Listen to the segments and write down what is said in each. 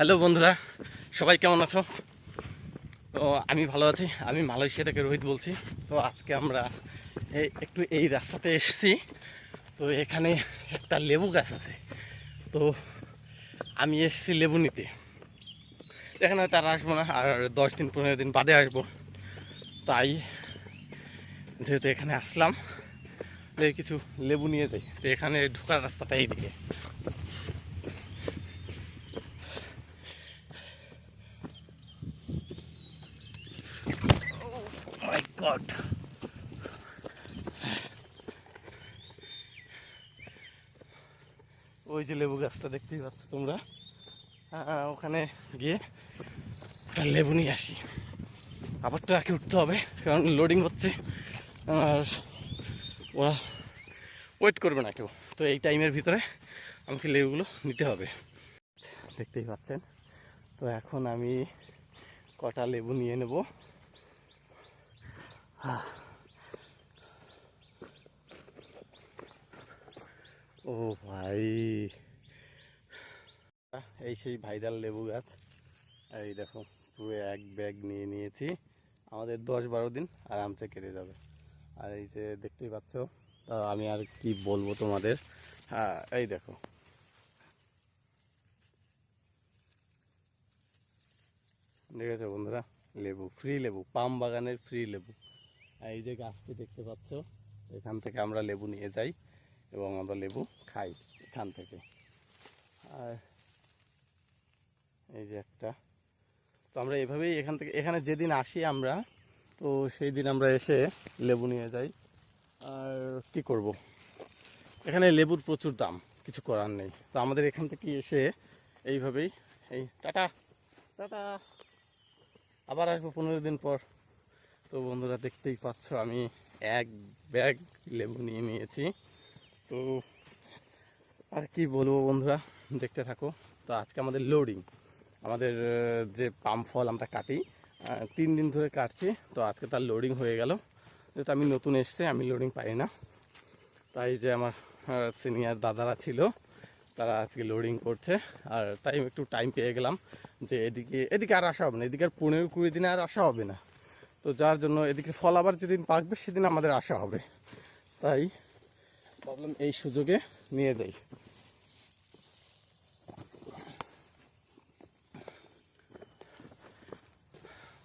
Hello বন্ধুরা, সবাই কেমন আছো? তো আমি ভালো আছি। আমি মালয়েশিয়া থেকে রোহিত বলছি। তো আজকে আমরা একটু এই রাস্তাতে এসেছি। তো এখানে একটা লেবু গাছ আছে। তো আমি এসেছি লেবু নিতে। এখানে হয়তো আর আসবো না, আর 10 দিন 15 দিন বাদে আসবো। তাই যেহেতু এখানে আসলাম, কিছু লেবু নিয়ে যাই। তো এখানে ঢোকার রাস্তাটা এইদিকে। মাই গড, ওই যে লেবু গাছটা দেখতেই পাচ্ছ তোমরা। ওখানে গিয়ে লেবু নিয়ে আসি। আবার ট্রাকে উঠতে হবে, কারণ লোডিং হচ্ছে আর ওরা ওয়েট করবে না কেউ। তো এই টাইমের ভিতরে আমাকে লেবুগুলো নিতে হবে। দেখতেই পাচ্ছেন। তো এখন আমি কটা লেবু নিয়ে নেব। ও ভাই, এই সেই ভাইরাল লেবু গাছ। এই দেখো, পুরো এক ব্যাগ নিয়ে নিয়েছি। আমাদের 10-12 দিন আরামসে কেটে যাবে। আর এই যে দেখতেই পাচ্ছ, আমি আর কি বলবো তোমাদের। হ্যাঁ, এই দেখো, দেখেছো বন্ধুরা, লেবু, ফ্রি লেবু, পাম বাগানের ফ্রি লেবু। আর এই যে গাছটি দেখতে পাচ্ছ, এখান থেকে আমরা লেবু নিয়ে যাই এবং আমরা লেবু খাই এখান থেকে। আর এই যে একটা, তো আমরা এভাবেই এখান থেকে, এখানে যেদিন আসি আমরা, তো সেই দিন আমরা এসে লেবু নিয়ে যাই। আর কি করব, এখানে লেবুর প্রচুর দাম, কিছু করার নেই। তো আমাদের এখান থেকে এসে এইভাবেই, এই টাটা টাটা, আবার আসবো 15 দিন পর। তো বন্ধুরা দেখতেই পাচ্ছ, আমি এক ব্যাগ লেবু নিয়ে নিয়েছি। তো আর কি বলবো বন্ধুরা, দেখতে থাকো। তো আজকে আমাদের লোডিং, আমাদের যে পাম ফল আমরা কাটি, 3 দিন ধরে কাটছি। তো আজকে তার লোডিং হয়ে গেল। যেহেতু আমি নতুন এসছে, আমি লোডিং পাই না। তাই যে আমার সিনিয়র দাদারা ছিল, তারা আজকে লোডিং করছে। আর তাই একটু টাইম পেয়ে গেলাম যে এদিকে এদিকে আর আসা হবে না, এদিকে আর 15-20 দিনে আর আসা হবে না। তো যার জন্য এদিকে ফল আবার যেদিন পাকবে সেদিন আমাদের আসা হবে। তাই ভাবলাম এই সুযোগে নিয়ে যাই।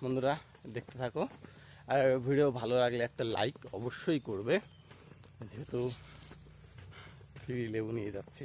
বন্ধুরা দেখতে থাকো, আর ভিডিও ভালো লাগলে একটা লাইক অবশ্যই করবে, যেহেতু ফ্রি লেবু নিয়ে যাচ্ছি।